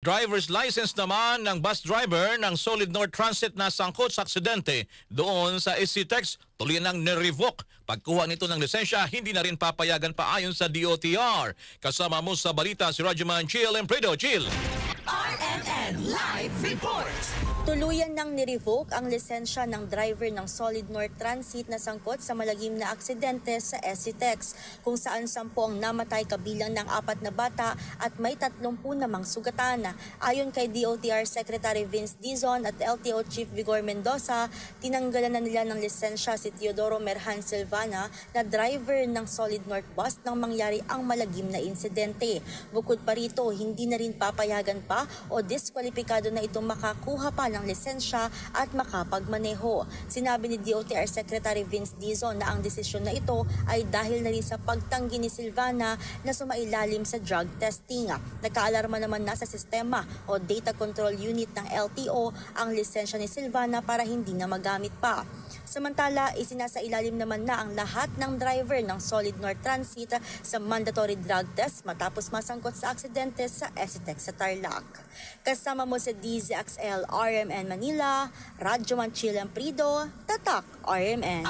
Driver's license naman ng bus driver ng Solid North Transit na sangkot sa aksidente doon sa SCTEX tuloy nang nirevoke. Pagkuha nito ng lisensya, hindi na rin papayagan pa ayon sa DOTR. Kasama mo sa balita si Rajuman Chill Empredo. Chill! RMN Live Report! Tuluyan nang nirevoke ang lisensya ng driver ng Solid North Transit na sangkot sa malagim na aksidente sa SCTEX, kung saan 10 ang namatay kabilang ng 4 na bata at may 30 namang sugatan. Ayon kay DOTR Secretary Vince Dizon at LTO Chief Vigor Mendoza, tinanggalan na nila ng lisensya si Teodoro Merhan Silvana na driver ng Solid North Bus nang mangyari ang malagim na insidente. Bukod pa rito, hindi na rin papayagan pa o diskwalipikado na itong makakuha pa ng lisensya at makapagmaneho. Sinabi ni DOTR Secretary Vince Dizon na ang desisyon na ito ay dahil na rin sa pagtanggi ni Silvana na sumailalim sa drug testing. Nagkaalarma naman na sa sistema o data control unit ng LTO ang lisensya ni Silvana para hindi na magamit pa. Samantala, isinasailalim naman na ang lahat ng driver ng Solid North Transit sa mandatory drug test matapos masangkot sa aksidente sa SCTEX sa Tarlac. Kasama mo sa DZXL RMN Manila, Rajuman Chill Empredo, Tatak RMN.